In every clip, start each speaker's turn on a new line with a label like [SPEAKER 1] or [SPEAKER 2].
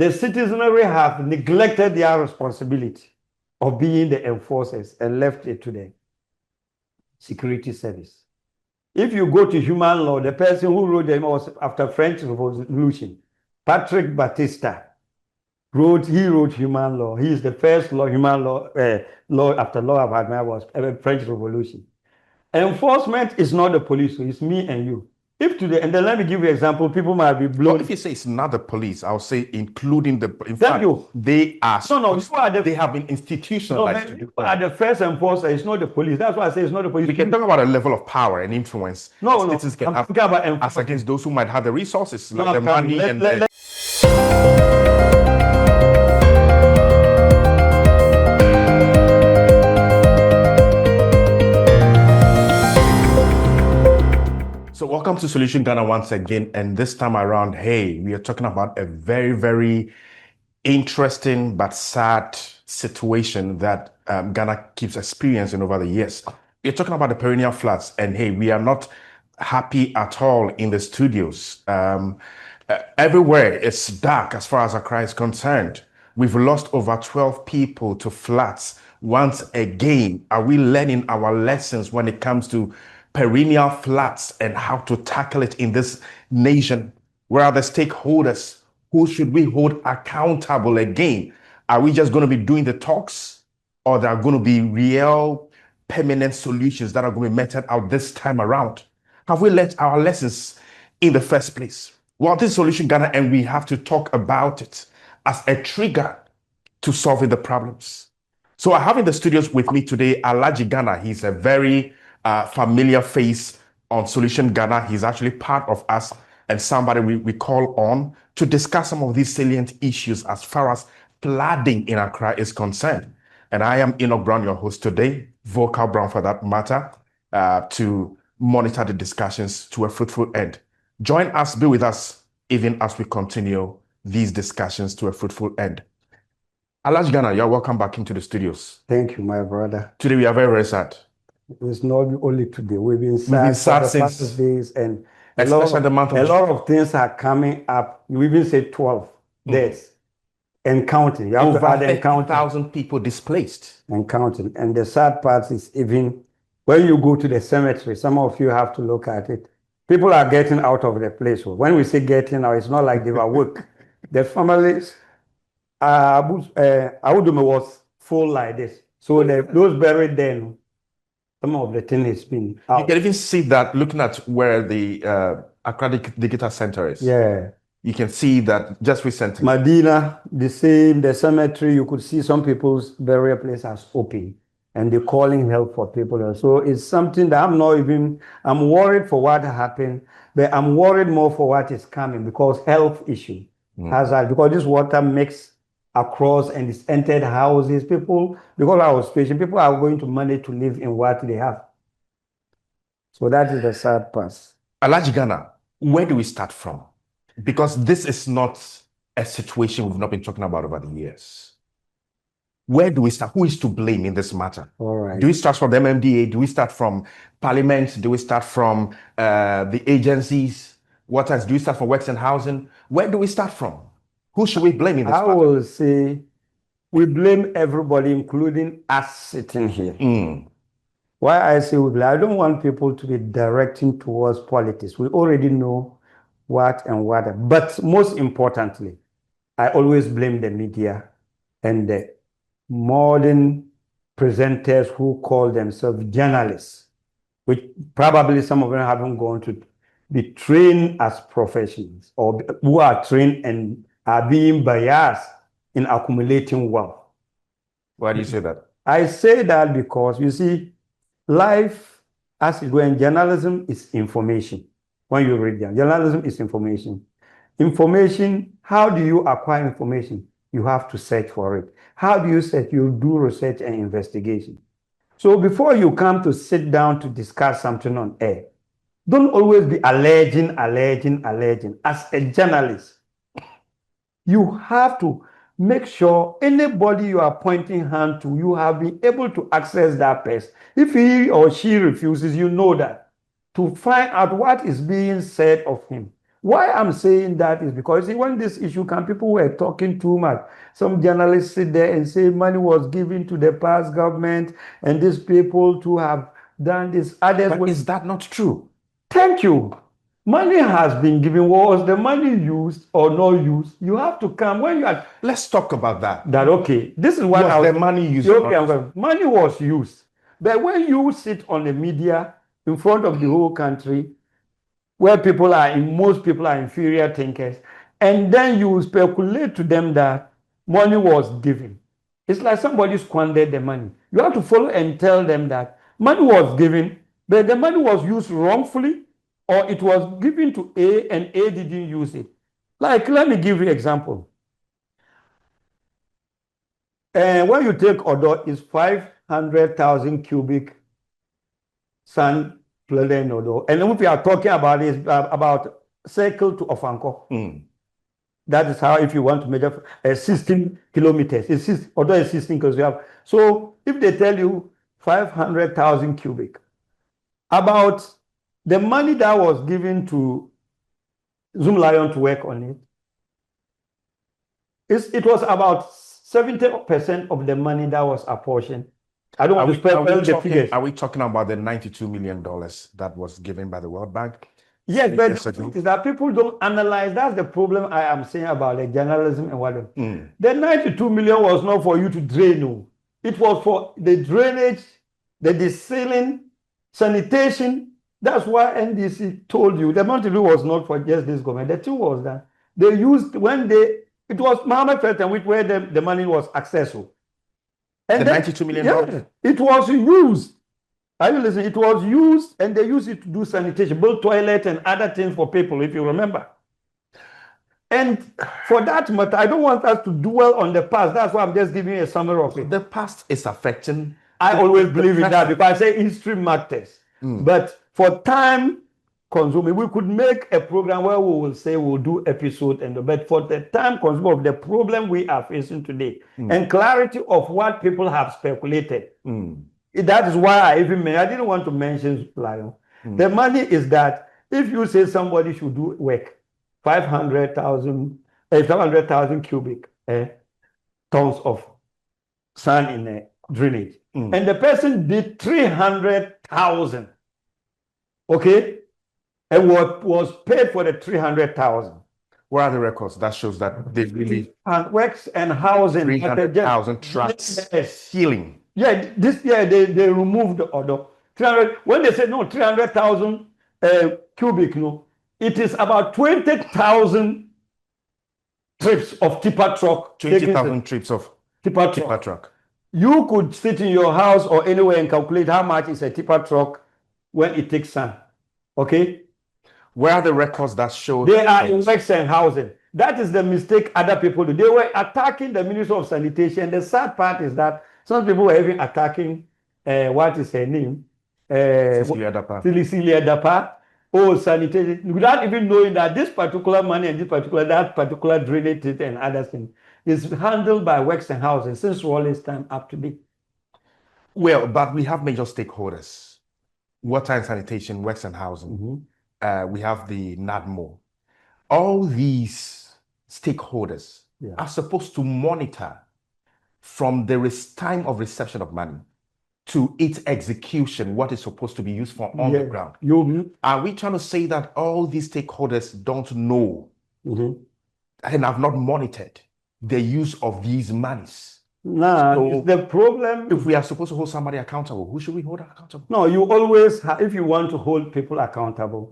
[SPEAKER 1] the citizenry have neglected their responsibility of being the enforcers and left it to the security service. If you go to human law, the person who wrote them was after French Revolution, Patrick Batista. He wrote human law. He is the first human law after law of Admiral was French Revolution. Enforcement is not the police, so it's me and you. If today, and then let me give you an example, people might be blown.
[SPEAKER 2] Well, if you say it's not the police, I'll say including the. In
[SPEAKER 1] Thank
[SPEAKER 2] fact,
[SPEAKER 1] you.
[SPEAKER 2] they are.
[SPEAKER 1] They
[SPEAKER 2] have been institutionalized.
[SPEAKER 1] You are the first enforcer. It's not the police. That's why I say it's not the police.
[SPEAKER 2] We can talk about a level of power and influence. Citizens can have as against those who might have the resources, the money, and. So welcome to Solution Ghana once again, and this time around, hey, we are talking about a very, very interesting but sad situation that Ghana keeps experiencing over the years. We're talking about the perennial floods, and hey, we are not happy at all in the studios. Everywhere it's dark as far as Accra is concerned. We've lost over 12 people to floods. Once again, are we learning our lessons when it comes to perennial floods and how to tackle it in this nation? Where are the stakeholders? Who should we hold accountable again? Are we just going to be doing the talks, or there are going to be real permanent solutions that are going to be meted out this time around? Have we learned our lessons in the first place? Well, this is Solution Ghana, and we have to talk about it as a trigger to solving the problems. So I have in the studios with me today Alhaji Ghana. He's a very familiar face on Solution Ghana. He's actually part of us and somebody we call on to discuss some of these salient issues as far as flooding in Accra is concerned. And I am Enoch Brown, your host today, Vocal Brown for that matter, to monitor the discussions to a fruitful end. Join us, be with us, even as we continue these discussions to a fruitful end. Alhaji Ghana, you're welcome back into the studios.
[SPEAKER 1] Thank you, my brother.
[SPEAKER 2] Today we are very, very sad.
[SPEAKER 1] It's not only today. We've been sad for the past days, and a lot of things are coming up. We even say 12 days and counting. You have
[SPEAKER 2] over
[SPEAKER 1] to add and count
[SPEAKER 2] 1,000 people displaced
[SPEAKER 1] and counting. And the sad part is even when you go to the cemetery, some of you have to look at it. People are getting out of the place. When we say getting out, it's not like they were work. The families, Awudome was full like this. So those buried then. Some of the thing has been out.
[SPEAKER 2] You can even see that looking at where the Accra Digital Center is.
[SPEAKER 1] Yeah.
[SPEAKER 2] You can see that just recently.
[SPEAKER 1] Medina, the same, the cemetery, you could see some people's burial place has open and they're calling help for people. So it's something that I'm worried for what happened, but I'm worried more for what is coming because health issue because this water makes across and it's entered houses. People, because of our situation, people are going to manage to live in what they have. So that is the sad part.
[SPEAKER 2] Alhaji Ghana, where do we start from? Because this is not a situation we've not been talking about over the years. Where do we start? Who is to blame in this matter?
[SPEAKER 1] All right.
[SPEAKER 2] Do we start from the MMDA? Do we start from Parliament? Do we start from the agencies? What else? Do we start from Works and Housing? Where do we start from? Who should we blame in this matter?
[SPEAKER 1] I will say we blame everybody, including us sitting here. Why I say we blame, I don't want people to be directing towards politics. We already know what and what. But most importantly, I always blame the media and the modern presenters who call themselves journalists, which probably some of them haven't gone to be trained as professionals or who are trained and are being biased in accumulating wealth.
[SPEAKER 2] Why do you say that?
[SPEAKER 1] I say that because, you see, life as it goes, journalism is information. When you read journalism is information. Information, how do you acquire information? You have to search for it. How do you search? You do research and investigation. So before you come to sit down to discuss something on air, don't always be alleging. As a journalist, you have to make sure anybody you are pointing hand to, you have been able to access that person. If he or she refuses, you know that. To find out what is being said of him. Why I'm saying that is because, see, when this issue came, people were talking too much. Some journalists sit there and say money was given to the past government and these people to have done this. Others
[SPEAKER 2] But is that not true?
[SPEAKER 1] Thank you. Money has been given. Was the money used or not used? You have to come when you are
[SPEAKER 2] Let's talk about that.
[SPEAKER 1] okay. This is what
[SPEAKER 2] Was
[SPEAKER 1] I was
[SPEAKER 2] the money used?
[SPEAKER 1] Okay, money was used. But when you sit on the media in front of the whole country, where most people are inferior thinkers, and then you speculate to them that money was given. It's like somebody squandered the money. You have to follow and tell them that money was given, but the money was used wrongfully, or it was given to A and A didn't use it. Like, let me give you an example. When you take Odo, it's 500,000 cubic sand flooded in Odo. And if we are talking about it, about Circle to Ofanko. That is how, if you want to measure 16 kilometers, Odo is 16 because we have. So if they tell you 500,000 cubic, about the money that was given to Zoomlion to work on it was about 70% of the money that was apportioned. I don't want to spell the figures.
[SPEAKER 2] Are we talking about the $92 million that was given by the World Bank?
[SPEAKER 1] Yes, but the thing is that people don't analyze. That's the problem I am saying about the journalism and whatever. The 92 million was not for you to drain. No. It was for the drainage, the desealing, sanitation. That's why NDC told you the money was not for just this government. The thing was that they used it was Mohammed Felton where the money was accessible. And
[SPEAKER 2] the $92 million?
[SPEAKER 1] It was used. Are you listening? It was used, and they used it to do sanitation, build toilet and other things for people, if you remember. And for that matter, I don't want us to dwell on the past. That's why I'm just giving you a summary of it.
[SPEAKER 2] The past is affecting.
[SPEAKER 1] I always believe in that because I say history matters. But for time consuming, we could make a program where we will say we'll do episode but for the time consuming of the problem we are facing today and clarity of what people have speculated. That is why I didn't want to mention Lion. The money is that if you say somebody should do work, 500,000 cubic tons of sand in a drainage, and the person did 300,000, okay, and what was paid for the 300,000.
[SPEAKER 2] Where are the records that shows that they really
[SPEAKER 1] and works and housing
[SPEAKER 2] 300,000 trucks ceiling?
[SPEAKER 1] Yeah, this year they removed the order. 300. When they said no, 300,000 cubic, no, it is about 20,000 trips of tipper truck.
[SPEAKER 2] 20,000 trips of
[SPEAKER 1] tipper truck. You could sit in your house or anywhere and calculate how much is a tipper truck when it takes sand. Okay.
[SPEAKER 2] Where are the records that show?
[SPEAKER 1] They are in works and housing. That is the mistake other people do. They were attacking the Ministry of Sanitation. The sad part is that some people were even attacking, what is her name?
[SPEAKER 2] Cecilia
[SPEAKER 1] Dapa. Oh, sanitation. Without even knowing that this particular money and that particular drainage and other things is handled by works and housing since Rawlings' time up to date.
[SPEAKER 2] Well, but we have major stakeholders. Water and sanitation, works and housing. We have the NADMO. All these stakeholders are supposed to monitor from the time of reception of money to its execution, what is supposed to be used for on the ground. Are we trying to say that all these stakeholders don't know and have not monitored the use of these monies?
[SPEAKER 1] So the problem.
[SPEAKER 2] If we are supposed to hold somebody accountable, who should we hold accountable?
[SPEAKER 1] No, you always if you want to hold people accountable,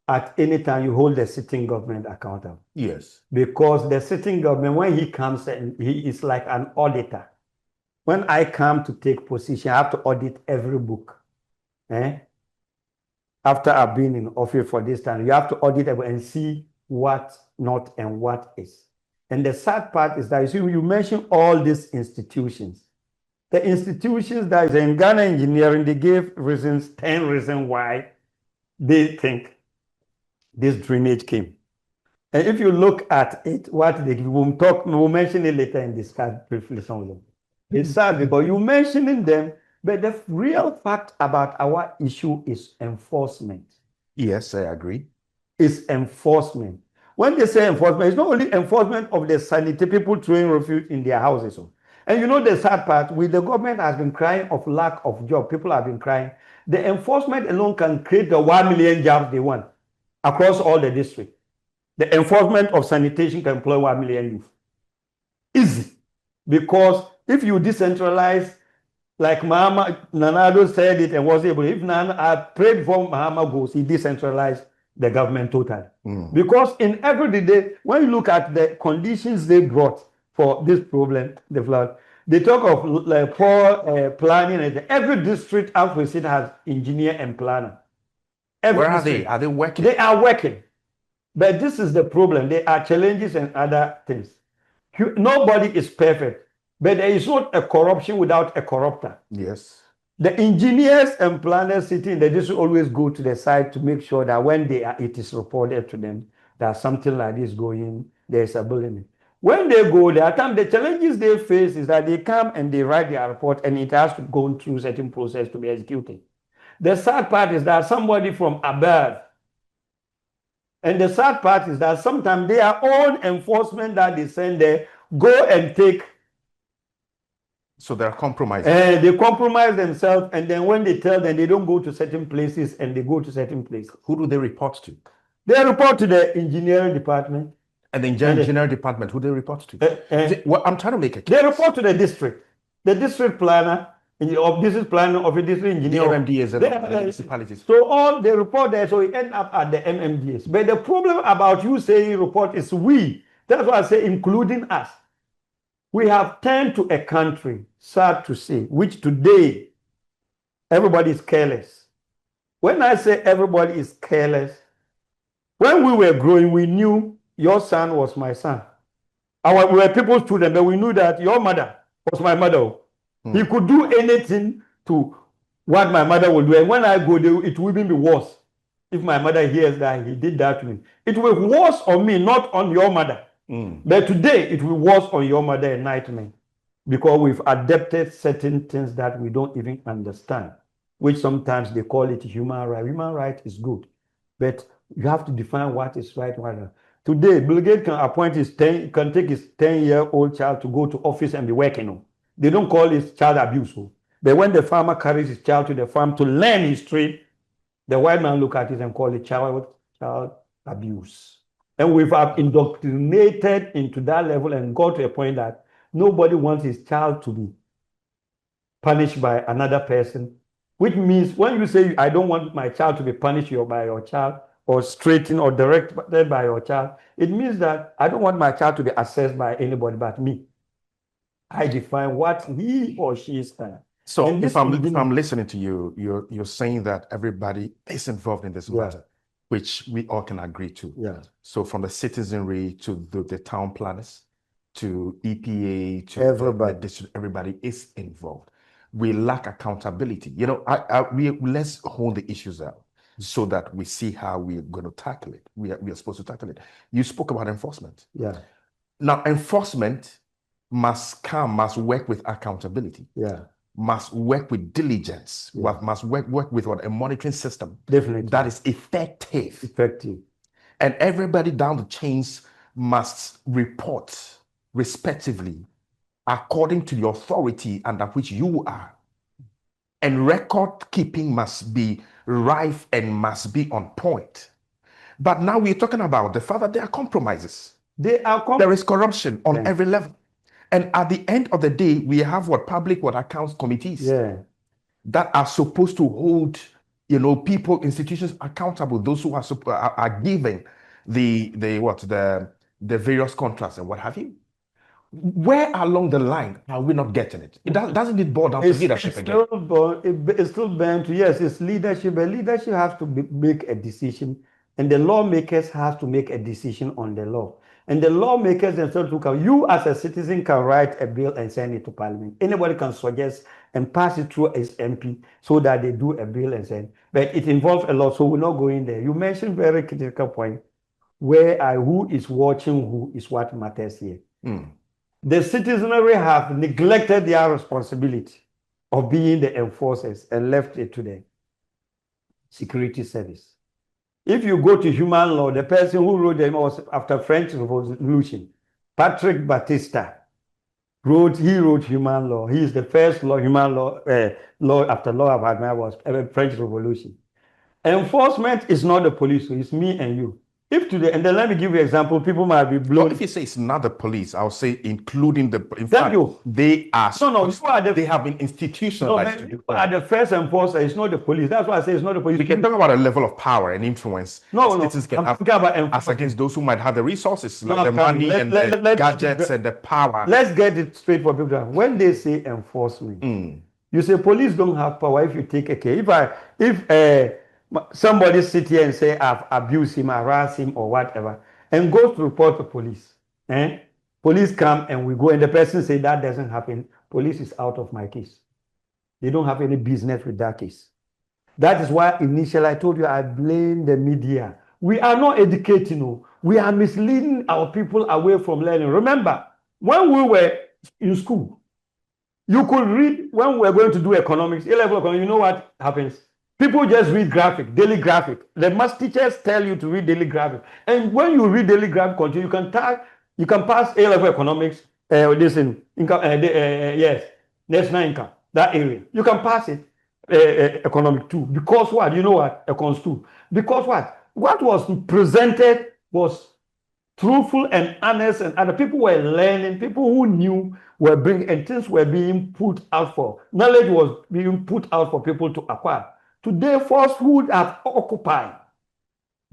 [SPEAKER 1] at any time you hold the sitting government accountable.
[SPEAKER 2] Yes.
[SPEAKER 1] Because the sitting government, when he comes in, he is like an auditor. When I come to take position, I have to audit every book. After I've been in office for this time, you have to audit and see what not and what is. And the sad part is that you see, you mentioned all these institutions. The institutions that is in Ghana Engineering, they gave 10 reasons why they think this drainage came. And if you look at it, what they we'll mention it later and discuss briefly some of them. It's sad because you mentioning them, but the real fact about our issue is enforcement.
[SPEAKER 2] Yes, I agree.
[SPEAKER 1] is enforcement. When they say enforcement, it's not only enforcement of the sanitary people throwing refuse in their houses. And you know the sad part, with the government has been crying of lack of job. People have been crying. The enforcement alone can create the 1 million jobs they want across all the districts. The enforcement of sanitation can employ 1 million youth. Easy. Because if you decentralize, like Mahama Nana Addo said it and was able, if Nana, I prayed before Mahama goes, he decentralized the government totally. Because in every day, when you look at the conditions they brought for this problem, the flood, they talk of poor planning. And every district outfit has engineer and planner.
[SPEAKER 2] Where are they? Are they working?
[SPEAKER 1] They are working. But this is the problem. There are challenges and other things. Nobody is perfect. But there is not a corruption without a corrupter.
[SPEAKER 2] Yes.
[SPEAKER 1] The engineers and planners sitting in the district always go to the site to make sure that when it is reported to them that something like this going, there is a building. When they go there, the challenges they face is that they come and they write their report and it has to go through certain process to be executed. The sad part is that somebody from above, and the sad part is that sometimes their own enforcement that they send there go and take.
[SPEAKER 2] So they're compromised.
[SPEAKER 1] They compromise themselves, and then when they tell them, they don't go to certain places and they go to certain places.
[SPEAKER 2] Who do they report to?
[SPEAKER 1] They report to the engineering department.
[SPEAKER 2] And the engineering department, who they report to? Well, I'm trying to make a case.
[SPEAKER 1] They report to the district planner, of district planner, of a district engineer.
[SPEAKER 2] The MMDAs and the municipalities.
[SPEAKER 1] So all they report there, so it end up at the MMDAs. But the problem about you saying report is we. That's why I say including us. We have turned to a country, sad to say, which today everybody is careless. When I say everybody is careless, when we were growing, we knew your son was my son. We were people's children, but we knew that your mother was my mother. He could do anything to what my mother will do. And when I go there, it will even be worse. If my mother hears that he did that to me, it will be worse on me, not on your mother. But today, it will be worse on your mother and nightmare. Because we've adapted certain things that we don't even understand, which sometimes they call it human right. Human right is good, but you have to define what is right and what not. Today, Bill Gates can take his 10-year-old child to go to office and be working on. They don't call it child abuse. But when the farmer carries his child to the farm to learn his trade, the white man look at it and call it child abuse. And we've indoctrinated into that level and got to a point that nobody wants his child to be punished by another person, which means when you say, I don't want my child to be punished by your child or straightened or directed by your child, it means that I don't want my child to be assessed by anybody but me. I define what he or she is.
[SPEAKER 2] So if I'm listening to you, you're saying that everybody is involved in this matter, which we all can agree to.
[SPEAKER 1] Yeah.
[SPEAKER 2] So from the citizenry to the town planners, to EPA, to
[SPEAKER 1] everybody.
[SPEAKER 2] The district, everybody is involved. We lack accountability. You know, let's hold the issues out so that we see how we're going to tackle it. We are supposed to tackle it. You spoke about enforcement.
[SPEAKER 1] Yeah.
[SPEAKER 2] Now, enforcement must work with accountability.
[SPEAKER 1] Yeah.
[SPEAKER 2] Must work with diligence. Yeah. Must work with a monitoring system.
[SPEAKER 1] Definitely.
[SPEAKER 2] That is effective.
[SPEAKER 1] Effective.
[SPEAKER 2] And everybody down the chains must report respectively according to the authority under which you are. And record keeping must be rife and must be on point. But now we're talking about the fact that there are compromises. There is corruption on every level. And at the end of the day, we have public accounts committees that are supposed to hold, people, institutions accountable. Those who are given the various contracts and what have you. Where along the line are we not getting it? Doesn't it boil down to leadership again?
[SPEAKER 1] It's still bound to, yes, it's leadership, but leadership has to make a decision, and the lawmakers have to make a decision on the law. And the lawmakers themselves you as a citizen can write a bill and send it to Parliament. Anybody can suggest and pass it through as MP so that they do a bill and send. But it involves a lot, so we're not going there. You mentioned very critical point, who is watching who is what matters here. The citizenry have neglected their responsibility of being the enforcers and left it to the security service. If you go to human law, the person who wrote them was after French Revolution, Patrick Batista. He wrote human law. He is the first human law after law of Admiral was French Revolution. Enforcement is not the police, so it's me and you. If today, and then let me give you an example, people might be blown.
[SPEAKER 2] Well, if you say it's not the police, I'll say including the. In
[SPEAKER 1] Thank
[SPEAKER 2] fact,
[SPEAKER 1] you.
[SPEAKER 2] they are.
[SPEAKER 1] They
[SPEAKER 2] have been institutionalized.
[SPEAKER 1] You are the first enforcer. It's not the police. That's why I say it's not the police.
[SPEAKER 2] We can talk about a level of power and influence.
[SPEAKER 1] Citizens
[SPEAKER 2] can have as against those who might have the resources, like the money and the gadgets and the power.
[SPEAKER 1] Let's get it straight for people. When they say enforcement, you say police don't have power if you take a case. If somebody sit here and say I've abused him, harassed him, or whatever, and goes to report to police, police come and we go, and the person say that doesn't happen. Police is out of my case. They don't have any business with that case. That is why initially I told you I blame the media. We are not educating. We are misleading our people away from learning. Remember, when we were in school, you could read, when we were going to do economics, A-level economics, you know what happens? People just read graphic, daily graphic. The math teachers tell you to read daily graphic. And when you read daily graphic, you can pass A-level economics, national income, that area. You can pass it, economic 2. Because what? You know what? Econs 2. Because what? What was presented was truthful and honest, and other people were learning, people who knew were bringing, and things were being put out for. Knowledge was being put out for people to acquire. Today, falsehood has occupied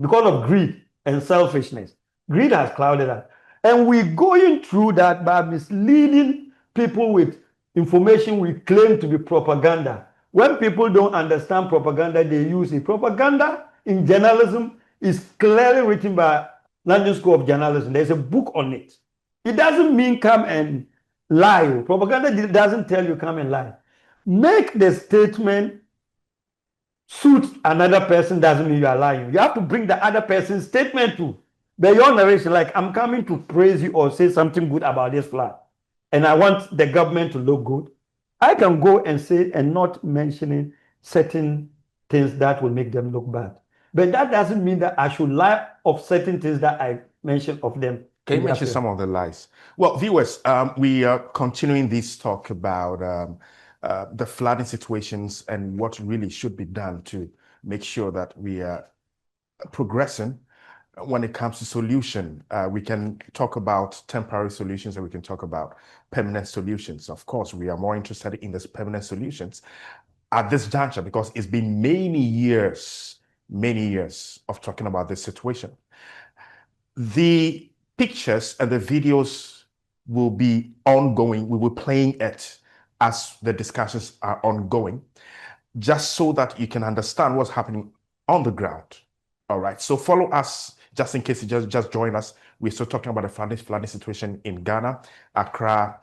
[SPEAKER 1] because of greed and selfishness. Greed has clouded us. And we're going through that by misleading people with information we claim to be propaganda. When people don't understand propaganda, they use it. Propaganda in journalism is clearly written by London School of Journalism. There's a book on it. It doesn't mean come and lie. Propaganda doesn't tell you come and lie. Make the statement suit another person doesn't mean you are lying. You have to bring the other person's statement to. But your narration, like I'm coming to praise you or say something good about this flag, and I want the government to look good, I can go and say and not mentioning certain things that will make them look bad. But that doesn't mean that I should lie of certain things that I mentioned of them.
[SPEAKER 2] Can you mention some of the lies? Well, viewers, we are continuing this talk about the flooding situations and what really should be done to make sure that we are progressing when it comes to solution. We can talk about temporary solutions and we can talk about permanent solutions. Of course, we are more interested in these permanent solutions at this juncture because it's been many years of talking about this situation. The pictures and the videos will be ongoing. We will be playing it as the discussions are ongoing, just so that you can understand what's happening on the ground. All right, so follow us, just in case you just join us. We're still talking about the flooding situation in Ghana, Accra,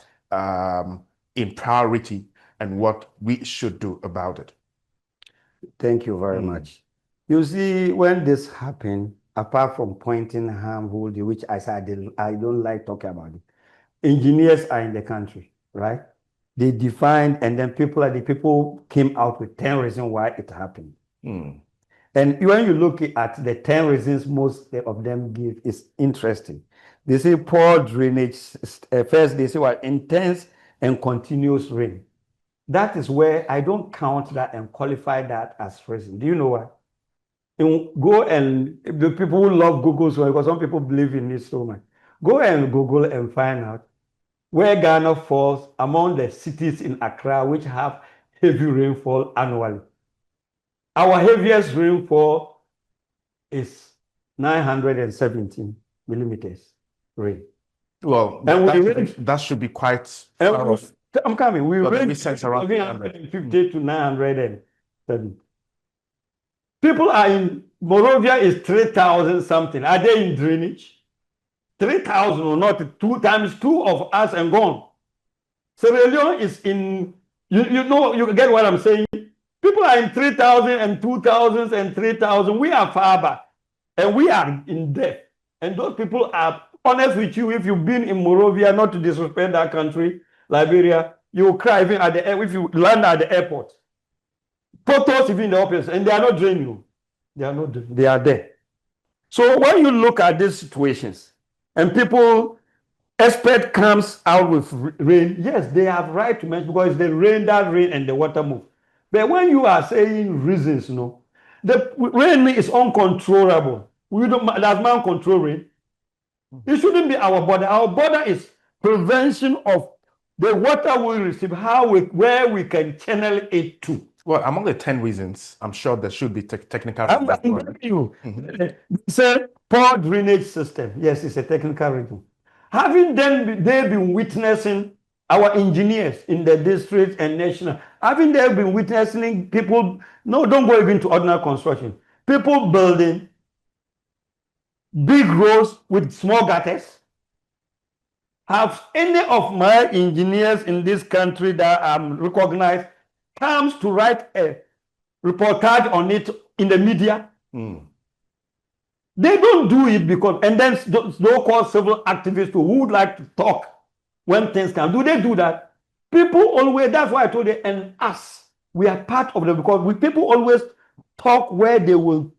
[SPEAKER 2] in priority, and what we should do about it.
[SPEAKER 1] Thank you very much. You see, when this happened, apart from pointing harmful, which I said I don't like talking about it, engineers are in the country, right? They defined, and then people came out with 10 reasons why it happened. And when you look at the 10 reasons most of them give, it's interesting. They say poor drainage. First, they say what? Intense and continuous rain. That is where I don't count that and qualify that as reason. Do you know what? Go and the people who love Google so much, because some people believe in it so much. Go and Google and find out where Ghana falls among the cities in Accra which have heavy rainfall annually. Our heaviest rainfall is 917 millimeters rain.
[SPEAKER 2] Well,
[SPEAKER 1] and
[SPEAKER 2] that should be quite
[SPEAKER 1] I'm coming. We
[SPEAKER 2] range around
[SPEAKER 1] 950 to 907. People are in Monrovia is 3,000 something. Are they in drainage? 3,000 or not? 2 times 2 of us and gone. Sierra Leone is in. You know, you get what I'm saying. People are in 3,000 and 2,000 and 3,000. We are far back, and we are in debt. And those people are honest with you. If you've been in Monrovia, not to disrespect that country, Liberia, you will cry even at the if you land at the airport. Photos even in the office, and they are not draining you. They are not. They are there. So when you look at these situations and people, expert comes out with rain, yes, they have right to mention because it's the rain that rain and the water move. But when you are saying reasons, the rain is uncontrollable. We don't, does man control rain? It shouldn't be our border. Our border is prevention of the water we receive, where we can channel it to.
[SPEAKER 2] Well, among the 10 reasons, I'm sure there should be technical
[SPEAKER 1] I'm
[SPEAKER 2] reasons.
[SPEAKER 1] telling you. It's a poor drainage system. Yes, it's a technical reason. Having they been witnessing our engineers in the district and national, having they been witnessing people, no, don't go even to ordinary construction, people building big roads with small gutters. Have any of my engineers in this country that I'm recognized comes to write a reportage on it in the media? They don't do it because, and then so-called civil activists who would like to talk when things come. Do they do that? People always, that's why I told you, and us, we are part of them because people always talk where they will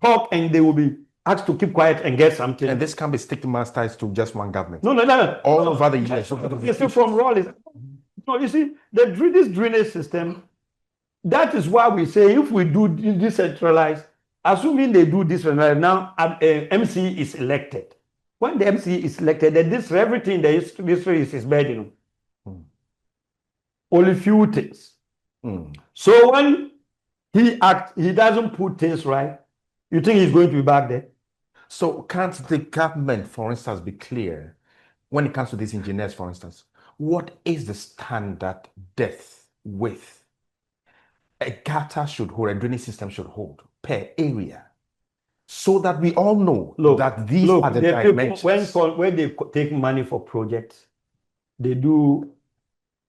[SPEAKER 1] talk and they will be asked to keep quiet and get something.
[SPEAKER 2] And this can be stigmatized to just one government.
[SPEAKER 1] No.
[SPEAKER 2] All over the years.
[SPEAKER 1] You see, from Rawlings. No, you see, this drainage system, that is why we say if we do decentralized, assuming they do decentralized, now MC is elected. When the MC is elected, then everything in the history is his burden. Only few things. So when he doesn't put things right, you think he's going to be back there?
[SPEAKER 2] So can't the government, for instance, be clear when it comes to these engineers, for instance? What is the standard depth width a gutter should hold, a drainage system should hold per area, so that we all know that these are the dimensions?
[SPEAKER 1] When they take money for projects, they do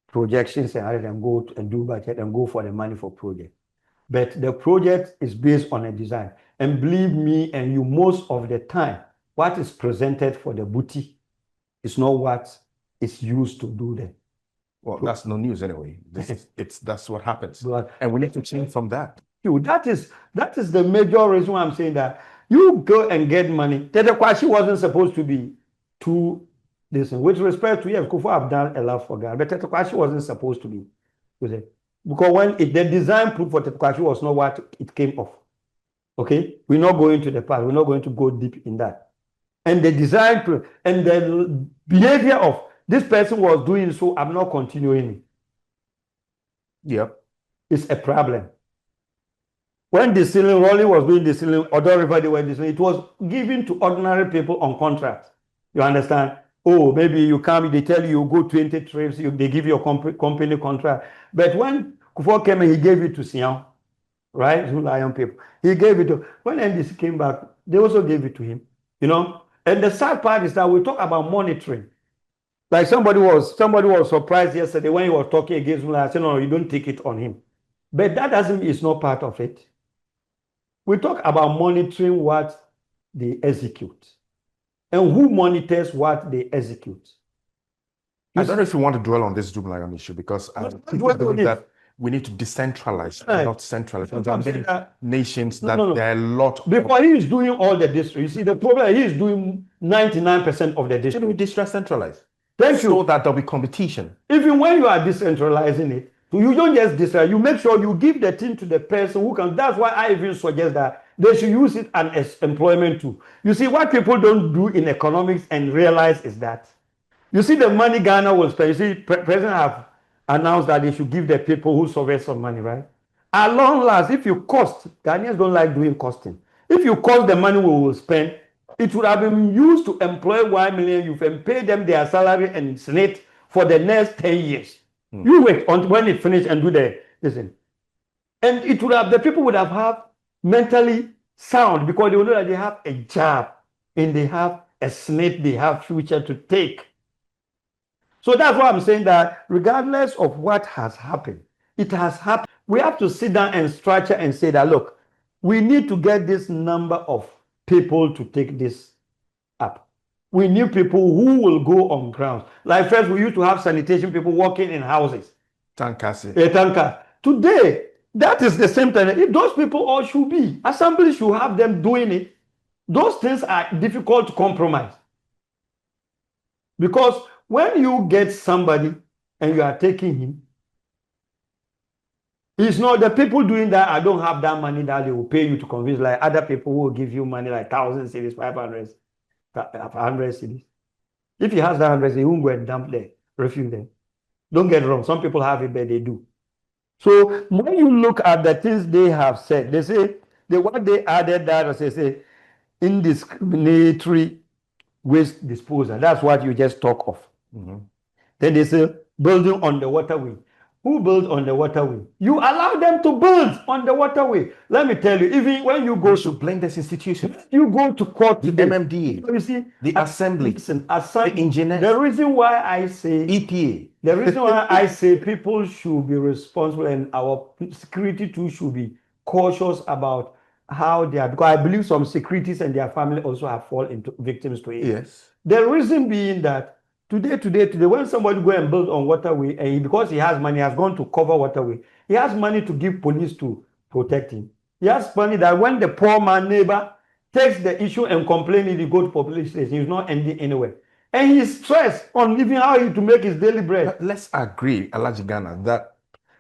[SPEAKER 1] projections and go and do budget and go for the money for project. But the project is based on a design. And believe me and you, most of the time, what is presented for the booty is not what is used to do the.
[SPEAKER 2] Well, that's no news anyway. That's what happens. And we need to change from that.
[SPEAKER 1] That is the major reason why I'm saying that. You go and get money. Tete Kwashi wasn't supposed to be too this. With respect to yes, Kufuor have done a lot for God, but Tete Kwashi wasn't supposed to be with it. Because when the design put for Tete Kwashi was not what it came off. Okay? We're not going to the past. We're not going to go deep in that. And the design and the behavior of this person was doing so, I'm not continuing it.
[SPEAKER 2] Yep.
[SPEAKER 1] It's a problem. When the ceiling, Raleigh was doing the ceiling, Odo River, they were designing, it was given to ordinary people on contract. You understand? Oh, maybe you come, they tell you go 20 trips, they give you a company contract. But when Kufuor came and he gave it to Sian, right? Lion people. He gave it to, when NDC came back, they also gave it to him. And the sad part is that we talk about monitoring. Like somebody was surprised yesterday when he was talking against me. I said, no, you don't take it on him. But that doesn't mean it's not part of it. We talk about monitoring what they execute. And who monitors what they execute.
[SPEAKER 2] I don't know if you want to dwell on this Zoomlion issue because I believe that we need to decentralize, not centralize. There are many nations that there are a lot.
[SPEAKER 1] Before he is doing all the district, you see the problem, he is doing 99% of the district.
[SPEAKER 2] Should we decentralize?
[SPEAKER 1] Thank you.
[SPEAKER 2] So that there'll be competition.
[SPEAKER 1] Even when you are decentralizing it, you don't just decentralize, you make sure you give the thing to the person who can. That's why I even suggest that they should use it as employment too. You see, what people don't do in economics and realize is that, you see the money Ghana will spend. You see, President have announced that they should give the people who survey some money, right? At long last, if you cost, Ghanaians don't like doing costing. If you cost the money we will spend, it would have been used to employ 1 million youth and pay them their salary and Senate for the next 10 years. You wait until when it finish and do the listen. And it would have, the people would have mentally sound because they will know that they have a job and they have a Senate, they have future to take. So that's why I'm saying that regardless of what has happened, it has happened. We have to sit down and structure and say that, look, we need to get this number of people to take this up. We need people who will go on ground. Like first, we used to have sanitation people working in houses.
[SPEAKER 2] Tankers.
[SPEAKER 1] Today, that is the same thing. If those people all should be, assembly should have them doing it. Those things are difficult to compromise. Because when you get somebody and you are taking him, it's not the people doing that. I don't have that money that they will pay you to convince, like other people who will give you money like 1,000 cedis, 500, 100 cedis. If he has that 100, he won't go and dump there, refuse them. Don't get wrong. Some people have it, but they do. So when you look at the things they have said, they say what they added that was they say indiscriminatory waste disposal. That's what you just talk of. Then they say building on the waterway. Who built on the waterway? You allow them to build on the waterway. Let me tell you, even when you go
[SPEAKER 2] to blame this institution,
[SPEAKER 1] you go to court,
[SPEAKER 2] the MMDA,
[SPEAKER 1] you see,
[SPEAKER 2] the assembly, the engineers,
[SPEAKER 1] the reason why I say
[SPEAKER 2] EPA,
[SPEAKER 1] the reason why I say people should be responsible and our security too should be cautious about how they are, because I believe some securities and their family also have fallen into victims to it.
[SPEAKER 2] Yes.
[SPEAKER 1] The reason being that today, when somebody go and build on waterway, and because he has money, has gone to cover waterway, he has money to give police to protect him. He has money that when the poor man neighbor takes the issue and complain, he go to police station, he's not ending anywhere. And he's stressed on living how he to make his daily bread.
[SPEAKER 2] But let's agree, Alhaji Ghana, that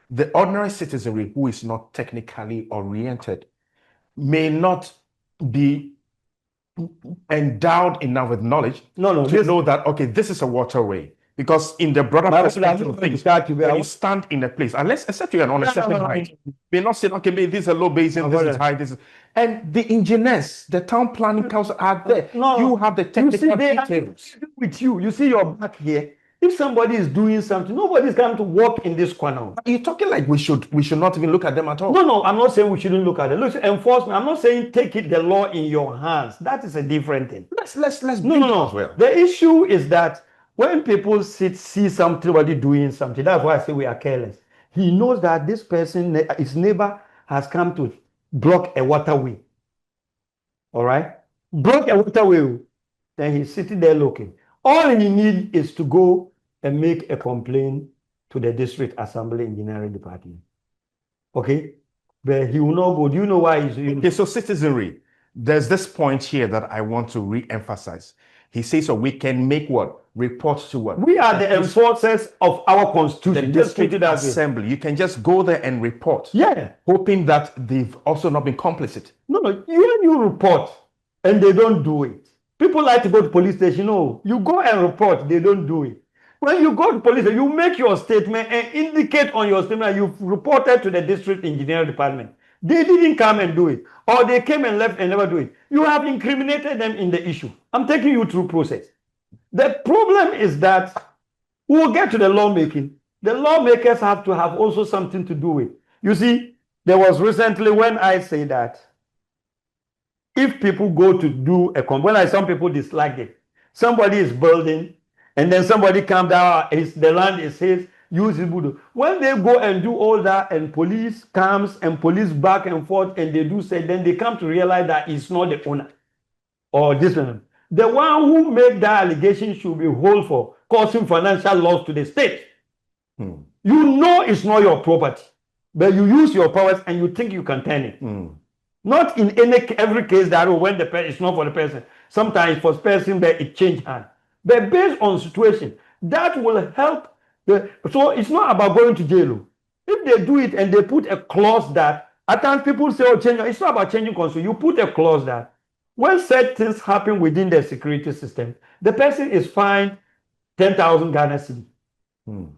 [SPEAKER 2] the ordinary citizenry who is not technically oriented may not be endowed enough with knowledge to know that, okay, this is a waterway. Because in the broader perspective of things, when you stand in a place, and let's accept you're on a certain height, may not say, okay, maybe this is a low basin, this is high, this is... And the engineers, the town planning council are there. You have the technical details.
[SPEAKER 1] With you, you see your back here. If somebody is doing something, nobody's going to walk in this corner.
[SPEAKER 2] You're talking like we should not even look at them at all.
[SPEAKER 1] No, I'm not saying we shouldn't look at it. Look, enforcement. I'm not saying take it the law in your hands. That is a different thing.
[SPEAKER 2] Let's
[SPEAKER 1] no.
[SPEAKER 2] As well.
[SPEAKER 1] The issue is that when people see somebody doing something, that's why I say we are careless. He knows that this person, his neighbor, has come to block a waterway. All right, block a waterway. Then he's sitting there looking. All he needs is to go and make a complaint to the district assembly engineering department. Okay? But he will not go. Do you know why he's doing
[SPEAKER 2] okay, so citizenry, there's this point here that I want to re-emphasize. He says, so we can make what? Report to what?
[SPEAKER 1] We are the enforcers of our constitution.
[SPEAKER 2] The district assembly. You can just go there and report.
[SPEAKER 1] Yeah.
[SPEAKER 2] Hoping that they've also not been complicit.
[SPEAKER 1] No. You report and they don't do it. People like to go to police station. No, you go and report, they don't do it. When you go to police, you make your statement and indicate on your statement you've reported to the district engineering department. They didn't come and do it, or they came and left and never do it. You have incriminated them in the issue. I'm taking you through process. The problem is that we'll get to the lawmaking. The lawmakers have to have also something to do with. You see, there was recently when I say that if people go to do a when some people dislike it, somebody is building, and then somebody comes down, the land is his, use it. When they go and do all that, and police comes and police back and forth, and they do say, then they come to realize that it's not the owner or this one. The one who made that allegation should be held for causing financial loss to the state. You know it's not your property, but you use your powers and you think you can turn it. Not in every case that when the person it's not for the person. Sometimes for the person, but it change hand. But based on situation, that will help. So it's not about going to jail. If they do it and they put a clause that at times people say, "Oh, change." It's not about changing constitution. You put a clause that when said things happen within the security system, the person is fined 10,000 Ghana cedi.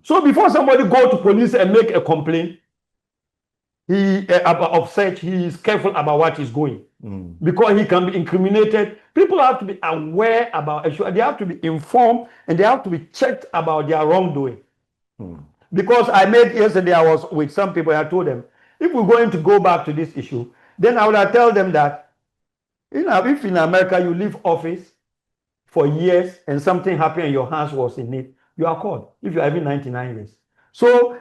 [SPEAKER 1] So before somebody go to police and make a complaint, he is careful about what he's going because he can be incriminated. People have to be aware about it. They have to be informed and they have to be checked about their wrongdoing. Because yesterday I was with some people. I told them if we're going to go back to this issue, then I would tell them that if in America you leave office for years and something happened and your hands was in it, you are caught if you are even 99 years. So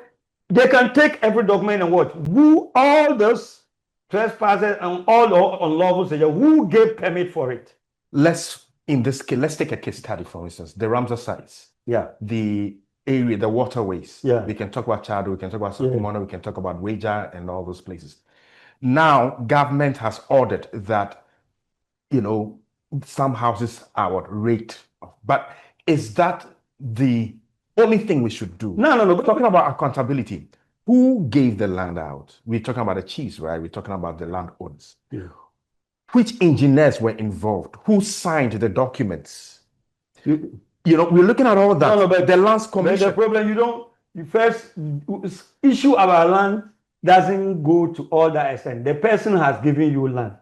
[SPEAKER 1] they can take every document and who all those trespassers and all the unlawful seizure, who gave permit for it?
[SPEAKER 2] Let's take a case study, for instance, the Ramsar sites.
[SPEAKER 1] Yeah.
[SPEAKER 2] The area, the waterways.
[SPEAKER 1] Yeah.
[SPEAKER 2] We can talk about Chad, we can talk about Sakumana, we can talk about Weja and all those places. Now, government has ordered that, some houses are raked off. But is that the only thing we should do?
[SPEAKER 1] No.
[SPEAKER 2] We're talking about accountability. Who gave the land out? We're talking about the chiefs, right? We're talking about the landowners.
[SPEAKER 1] Yeah.
[SPEAKER 2] Which engineers were involved? Who signed the documents? We're looking at all that.
[SPEAKER 1] But
[SPEAKER 2] the lands
[SPEAKER 1] But
[SPEAKER 2] commission.
[SPEAKER 1] the problem, you first issue of our land doesn't go to all that extent. The person has given you land.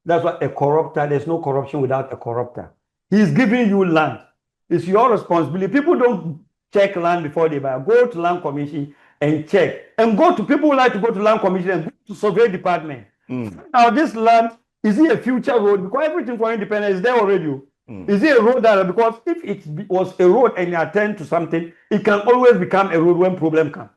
[SPEAKER 1] That's what a corrupter, there's no corruption without a corrupter. He's giving you land. It's your responsibility. People don't check land before they buy. Go to land commission and check. And people who like to go to land commission and go to survey department. Now this land, is it a future road? Because everything for independence is there already. Is it a road that, because if it was a road and you attend to something, it can always become a road when problem comes.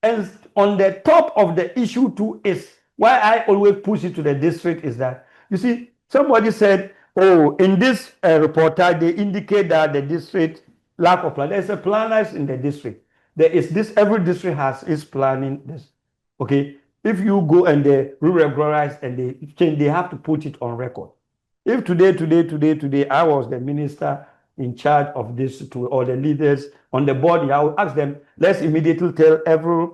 [SPEAKER 1] And on the top of the issue too is why I always push it to the district is that, you see, somebody said, oh, in this reportage, they indicate that the district lack of plan. There's a planners in the district. There is this, every district has its planning. This, okay. If you go and they re-regularize and they change, they have to put it on record. If today, I was the minister in charge of this to all the leaders on the board, I will ask them, let's immediately tell every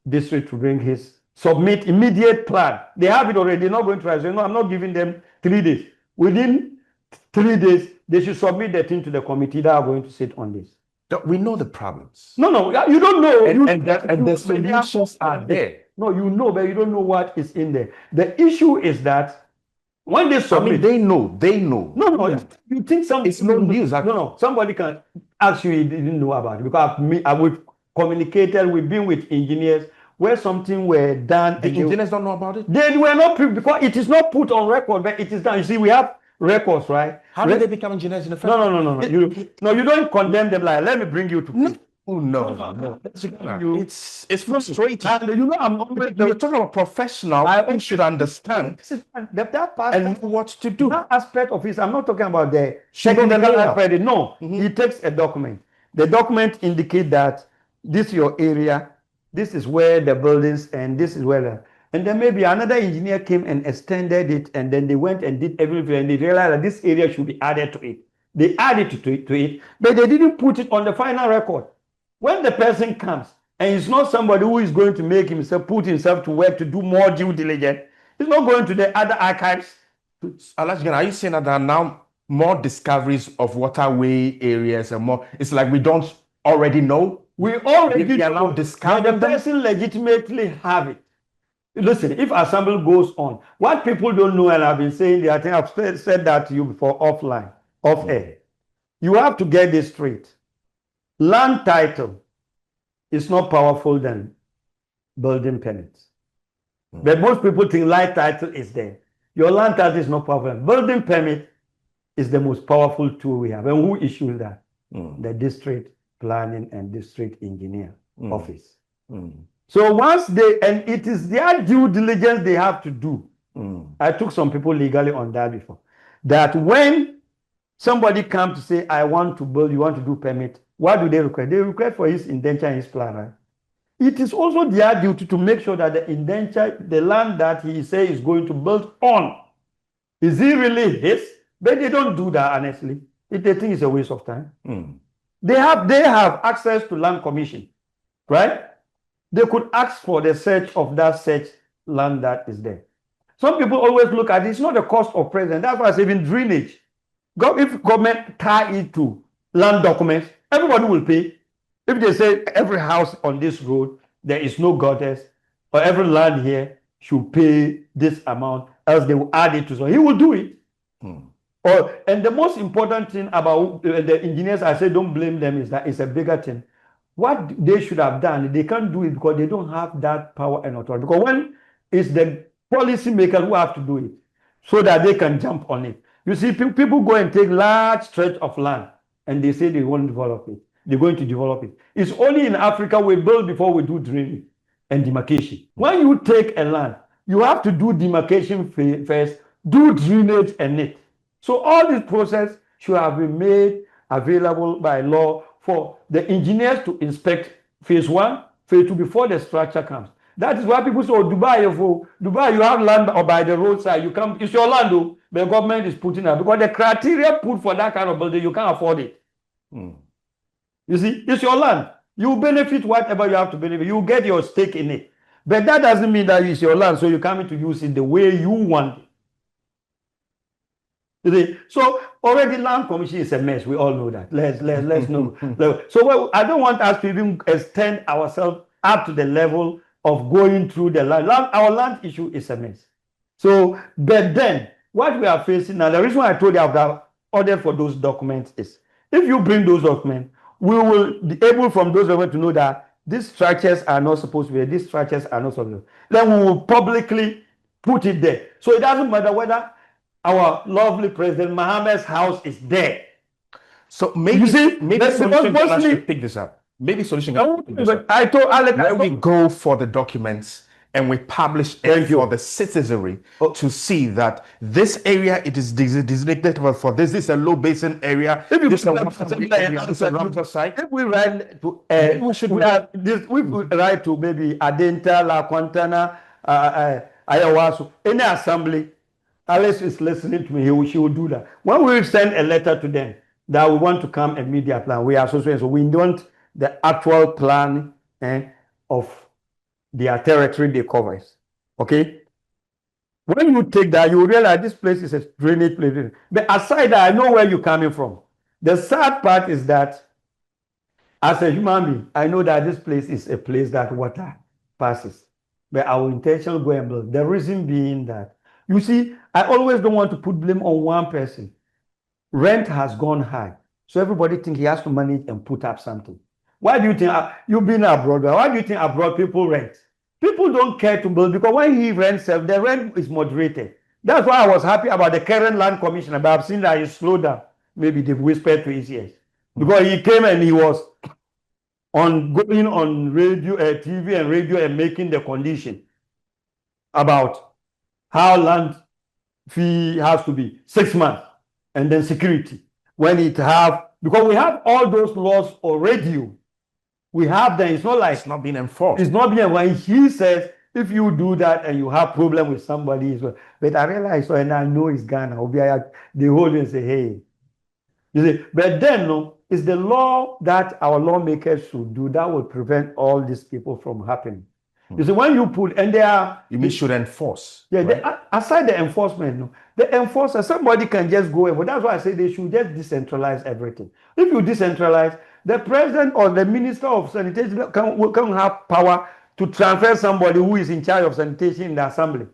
[SPEAKER 1] district to bring submit immediate plan. They have it already. They're not going to try. So, no, I'm not giving them 3 days. Within 3 days, they should submit the thing to the committee that are going to sit on this.
[SPEAKER 2] We know the problems.
[SPEAKER 1] No, you don't know.
[SPEAKER 2] And the solutions are there.
[SPEAKER 1] No, you know, but you don't know what is in there. The issue is that when they submit,
[SPEAKER 2] they know.
[SPEAKER 1] No. You think something?
[SPEAKER 2] It's no news.
[SPEAKER 1] No. Somebody can ask you, he didn't know about it because we've communicated. We've been with engineers where something were done.
[SPEAKER 2] The engineers don't know about it.
[SPEAKER 1] They were not because it is not put on record, but it is done. You see, we have records, right?
[SPEAKER 2] How did they become engineers in the first?
[SPEAKER 1] No. You don't condemn them. Like, let me bring you to.
[SPEAKER 2] No. It's frustrating.
[SPEAKER 1] And I'm always
[SPEAKER 2] You're talking about professional. I should understand
[SPEAKER 1] that part
[SPEAKER 2] and know what to do.
[SPEAKER 1] That aspect of it, I'm not talking about the technical aspect. No, he takes a document. The document indicates that this is your area, this is where the buildings, and this is where and then maybe another engineer came and extended it, and then they went and did everything, and they realized that this area should be added to it. They added to it, but they didn't put it on the final record. When the person comes, and it's not somebody who is going to make himself, put himself to work to do more due diligence, he's not going to the other archives.
[SPEAKER 2] Are you saying that there are now more discoveries of waterway areas and more? It's like we don't already know.
[SPEAKER 1] We already
[SPEAKER 2] are now discovering.
[SPEAKER 1] The person legitimately have it. Listen, if assembly goes on, what people don't know, and I've been saying, I think I've said that to you before offline, off air. You have to get this straight. Land title is not powerful than building permits. But most people think land title is there. Your land title is not powerful. Building permit is the most powerful tool we have. And who issues that? The district planning and district engineer office. So once and it is their due diligence they have to do. I took some people legally on that before. That when somebody comes to say, I want to build, you want to do permit, what do they request? They request for his indenture and his plan, right? It is also their duty to make sure that the indenture, the land that he says is going to build on, is it really his? But they don't do that, honestly. They think it's a waste of time. They have access to land commission, right? They could ask for the search of that search land that is there. Some people always look at it. It's not the cost of present. That's why I say even drainage. If government tie it to land documents, everybody will pay. If they say every house on this road, there is no gutters, or every land here should pay this amount, else they will add it to so he will do it. And the most important thing about the engineers, I say don't blame them, is that it's a bigger thing. What they should have done, they can't do it because they don't have that power and authority. Because when it's the policy maker who have to do it, so that they can jump on it. You see, people go and take large stretch of land and they say they won't develop it. They're going to develop it. It's only in Africa we build before we do drainage and demarcation. When you take a land, you have to do demarcation first, do drainage and it. So all this process should have been made available by law for the engineers to inspect phase 1, phase 2 before the structure comes. That is why people say, oh, Dubai, you have land or by the roadside, you come, it's your land, though, the government is putting up because the criteria put for that kind of building, you can't afford it. You see, it's your land. You benefit whatever you have to benefit. You get your stake in it. But that doesn't mean that it's your land, so you come in to use it the way you want it. You see? So already land commission is a mess. We all know that. Let's know. So I don't want us to even extend ourselves up to the level of going through the land. Our land issue is a mess. So, but then what we are facing now, the reason why I told you about order for those documents is if you bring those documents, we will be able from those documents to know that these structures are not supposed to be, these structures are not supposed to be. Then we will publicly put it there. So it doesn't matter whether our lovely President Mohammed's house is there.
[SPEAKER 2] So maybe,
[SPEAKER 1] you see,
[SPEAKER 2] maybe Solution Ghana should pick this up. Maybe Solution Ghana should pick this up.
[SPEAKER 1] I told Alex,
[SPEAKER 2] when we go for the documents and we publish it for the citizenry to see that this area, it is designated for this. This is a low basin area. If we
[SPEAKER 1] write to, we write to maybe Adenta, La Quintana, Ayawaso, any assembly, Alice is listening to me, she will do that. When we send a letter to them that we want to come a media plan, we are so we want the actual plan of their territory they cover. Okay? When you take that, you realize this place is a drainage place. But aside that, I know where you're coming from. The sad part is that as a human being, I know that this place is a place that water passes. But our intention go and build. The reason being that, you see, I always don't want to put blame on one person. Rent has gone high. So everybody thinks he has to manage and put up something. Why do you think, you've been abroad, why do you think abroad people rent? People don't care to build because when he rents, the rent is moderated. That's why I was happy about the current land commissioner, but I've seen that he slowed down. Maybe they've whispered to his ears. Because he came and he was going on radio, TV and radio and making the condition about how land fee has to be 6 months and then security. When it have, because we have all those laws already. We have them. It's not like
[SPEAKER 2] it's not being enforced.
[SPEAKER 1] It's not being enforced. When he says, if you do that and you have problem with somebody, but I realize, and I know it's Ghana, they hold and say, hey. You see, but then, no, it's the law that our lawmakers should do that will prevent all these people from happening. You see, when you put, and they are...
[SPEAKER 2] You mean should enforce?
[SPEAKER 1] Yeah, right? Aside the enforcement, no, the enforcer, somebody can just go over. That's why I say they should just decentralize everything. If you decentralize, the president or the minister of sanitation can have power to transfer somebody who is in charge of sanitation in the assembly.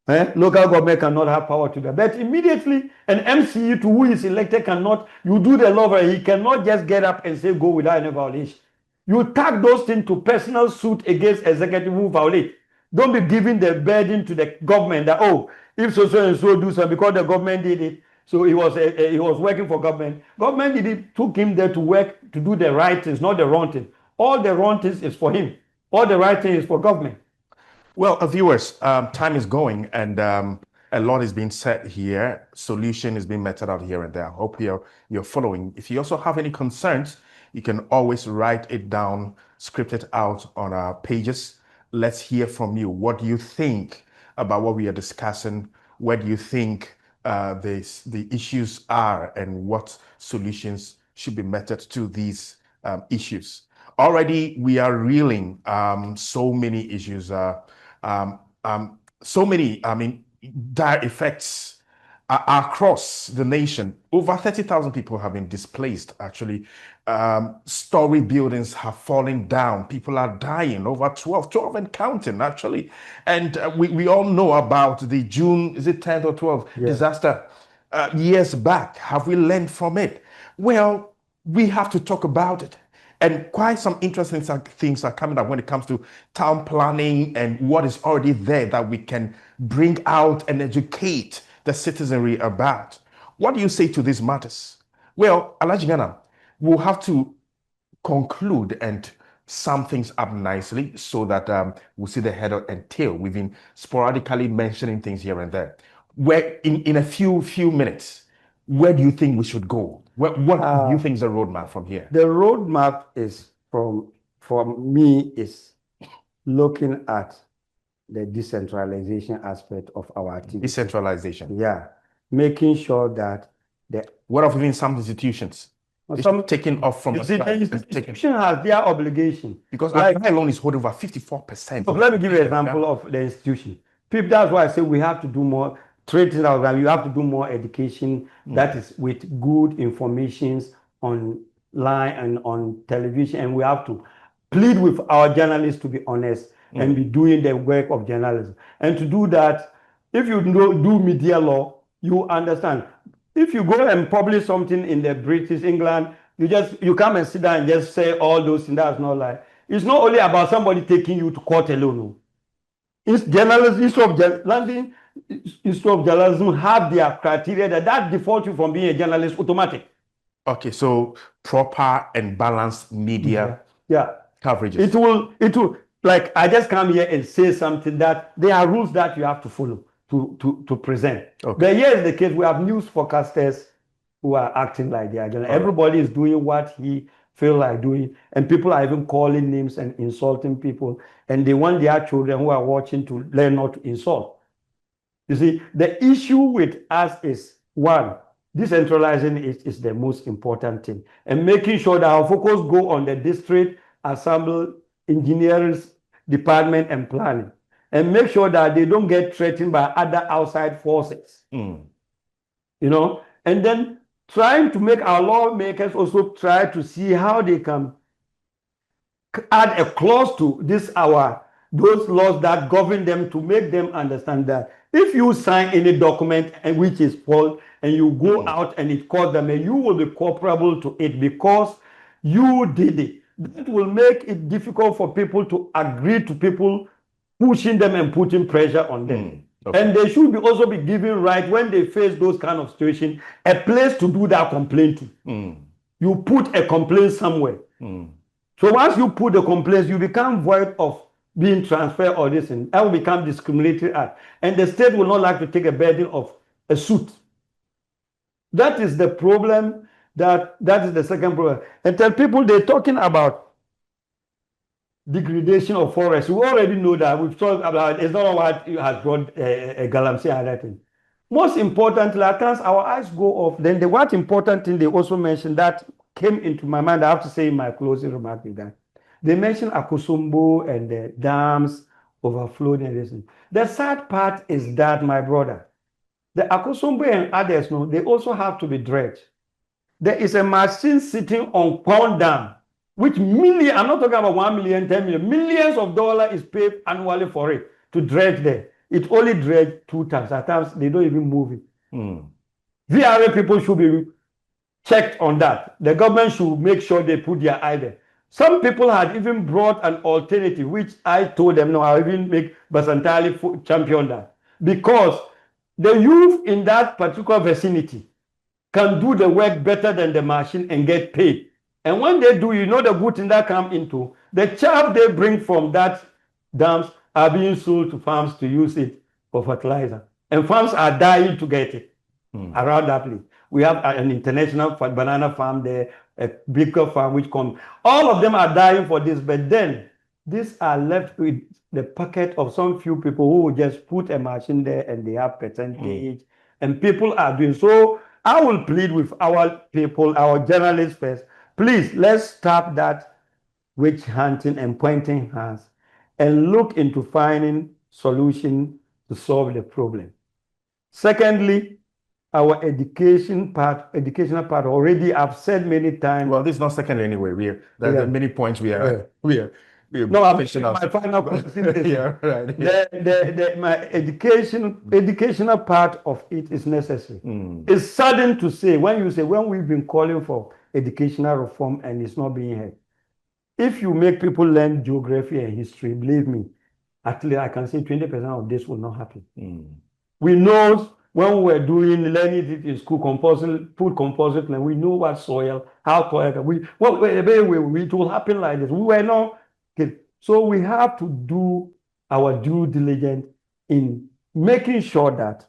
[SPEAKER 1] Local government cannot have power to that. But immediately, an MCE to who is elected cannot, you do the law, he cannot just get up and say go without any violation. You tag those things to personal suit against executive who violate. Don't be giving the burden to the government that, oh, if so and so do something because the government did it. So he was working for government. Government did it, took him there to work, to do the right things, not the wrong things. All the wrong things is for him. All the right things is for government.
[SPEAKER 2] Well, viewers, time is going and a lot is being said here. Solution is being meted out here and there. I hope you're following. If you also have any concerns, you can always write it down, script it out on our pages. Let's hear from you. What do you think about what we are discussing? Where do you think the issues are and what solutions should be meted to these issues? Already, we are reeling so many issues, so many, dire effects across the nation. Over 30,000 people have been displaced, actually. Story buildings have fallen down. People are dying, over 12 and counting, actually. And we all know about the June, is it 10th or 12th disaster years back. Have we learned from it? Well, we have to talk about it. And quite some interesting things are coming up when it comes to town planning and what is already there that we can bring out and educate the citizenry about. What do you say to these matters? Well, Alhaji Ghana, we'll have to conclude and sum things up nicely so that we'll see the head and tail. We've been sporadically mentioning things here and there. Where in a few minutes, where do you think we should go? What do you think is the roadmap from here?
[SPEAKER 1] The roadmap is for me is looking at the decentralization aspect of our activity.
[SPEAKER 2] Decentralization.
[SPEAKER 1] Yeah, making sure that the
[SPEAKER 2] What of even some institutions? It's
[SPEAKER 1] some
[SPEAKER 2] taking off from
[SPEAKER 1] you see, the
[SPEAKER 2] taking,
[SPEAKER 1] institution has their obligation.
[SPEAKER 2] because
[SPEAKER 1] Like-
[SPEAKER 2] Accra alone is holding over 54%.
[SPEAKER 1] So let me give you an example of the institution. People, that's why I say we have to do more training. You have to do more education that is with good informations online and on television, and we have to plead with our journalists to be honest and be doing the work of journalism. And to do that, if you do media law, you understand. If you go and publish something in the British England, you come and sit down and just say all those things. That's not like. It's not only about somebody taking you to court alone. No. It's journalism, Institute of Journalism have their criteria that default you from being a journalist automatic.
[SPEAKER 2] Okay, so proper and balanced media coverages.
[SPEAKER 1] It will like I just come here and say something that there are rules that you have to follow to present.
[SPEAKER 2] Okay.
[SPEAKER 1] But here is the case: we have news forecasters who are acting like they are journalists. Everybody is doing what he feel like doing, and people are even calling names and insulting people, and they want their children who are watching to learn not to insult. You see, the issue with us is one, decentralizing is the most important thing, and making sure that our focus go on the district, assembly, engineering department, and planning, and make sure that they don't get threatened by other outside forces. You know, and then trying to make our lawmakers also try to see how they can add a clause to those laws that govern them, to make them understand that if you sign any document and which is false and you go out and it costs them, and you will be comparable to it because you did it. That will make it difficult for people to agree to people pushing them and putting pressure on them. Okay. And they should also be given right when they face those kind of situations, a place to do that complaint to. You put a complaint somewhere. So once you put the complaints, you become void of being transferred or this, and that will become discriminatory act. And the state will not like to take a burden of a suit. That is the problem. That is the second problem. And tell people they're talking about degradation of forests. We already know that. We've talked about it's not what has brought a Galamsey and that thing. Most importantly, at times our eyes go off. Then the what important thing they also mentioned that came into my mind, I have to say in my closing remark with that. They mentioned Akosombo and the dams overflowing and everything. The sad part is that, my brother, the Akosombo and others, no, they also have to be dredged. There is a machine sitting on Pound Dam, which I'm not talking about 1 million, 10 million, millions of dollars is paid annually for it to dredge there. It only dredged 2 times. At times, they don't even move it. VRA people should be checked on that. The government should make sure they put their eye there. Some people had even brought an alternative, which I told them, no, I'll even make Basantali champion that. Because the youth in that particular vicinity can do the work better than the machine and get paid. And when they do, you know the good thing that come into, the chaff they bring from that dams are being sold to farms to use it for fertilizer. And farms are dying to get it around that place. We have an international banana farm there, a bigger farm which comes. All of them are dying for this, but then these are left with the pocket of some few people who will just put a machine there and they have percentage. And people are doing so. I will plead with our people, our journalists first. Please, let's stop that witch hunting and pointing hands and look into finding solution to solve the problem. Secondly, our educational part already I've said many times.
[SPEAKER 2] Well, this is not second anyway. There are many points we are
[SPEAKER 1] no, I'm my final question is right. My educational part of it is necessary. It's saddening to say when we've been calling for educational reform and it's not being heard. If you make people learn geography and history, believe me, at least I can say 20% of this will not happen. We know when we were learning it in school, food composite, we know what soil, how to it will happen like this. We were not. So we have to do our due diligence in making sure that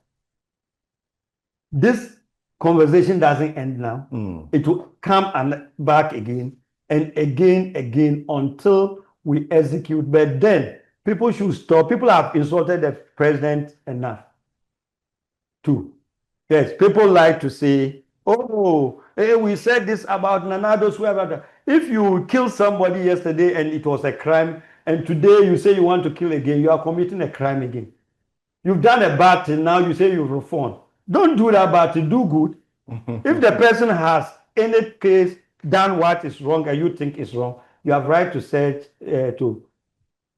[SPEAKER 1] this conversation doesn't end now. It will come back again and again until we execute. But then People should stop. People have insulted the president enough. Too. Yes, people like to say, oh, hey, we said this about Nanados, whoever. If you kill somebody yesterday and it was a crime, and today you say you want to kill again, you are committing a crime again. You've done a bad thing, now you say you've reformed. Don't do that bad thing, do good. If the person has, in any case, done what is wrong and you think is wrong, you have right to say, to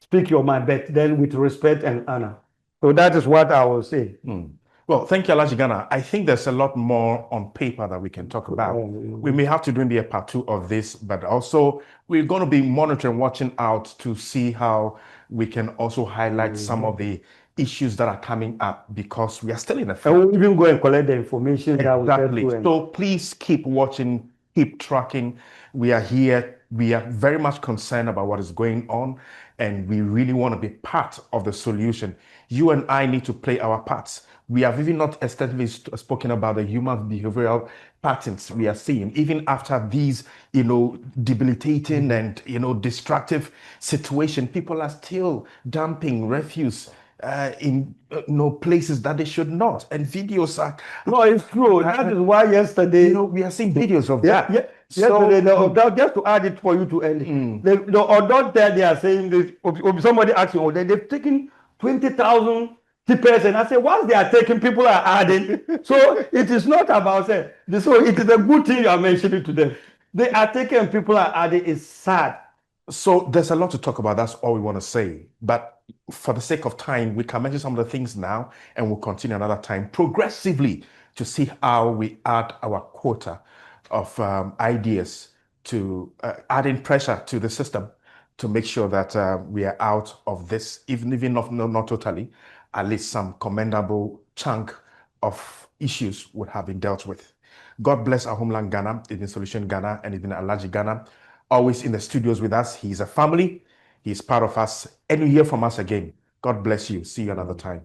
[SPEAKER 1] speak your mind, but then with respect and honor. So that is what I will say.
[SPEAKER 2] Well, thank you, Alhaji Ghana. I think there's a lot more on paper that we can talk about. We may have to do maybe a part 2 of this, but also we're going to be monitoring, watching out to see how we can also highlight some of the issues that are coming up, because we are still in a
[SPEAKER 1] And we'll even go and collect the information that we
[SPEAKER 2] Exactly.
[SPEAKER 1] get to.
[SPEAKER 2] So please keep watching, keep tracking. We are here. We are very much concerned about what is going on, and we really want to be part of the solution. You and I need to play our parts. We have even not extensively spoken about the human behavioral patterns we are seeing, even after these, debilitating and, destructive situation. People are still dumping refuse in places that they should not, and videos are.
[SPEAKER 1] No, it's true. That is why yesterday,
[SPEAKER 2] we are seeing videos of that.
[SPEAKER 1] Yesterday, just to add it for you to end, the adult there, they are saying this. Somebody asked me, they've taken 20,000 tippers, and I say, once they are taking, people are adding. So it is not about say. So it is a good thing you are mentioning to them. They are taking, people are adding. It's sad.
[SPEAKER 2] So there's a lot to talk about. That's all we want to say. But for the sake of time, we can mention some of the things now, and we'll continue another time progressively to see how we add our quota of ideas to adding pressure to the system to make sure that we are out of this, even if not totally, at least some commendable chunk of issues would have been dealt with. God bless our homeland Ghana, Eden Solution Ghana, and Eden Alhaji Ghana, always in the studios with us. He's a family. He's part of us. And you hear from us again. God bless you. See you another time.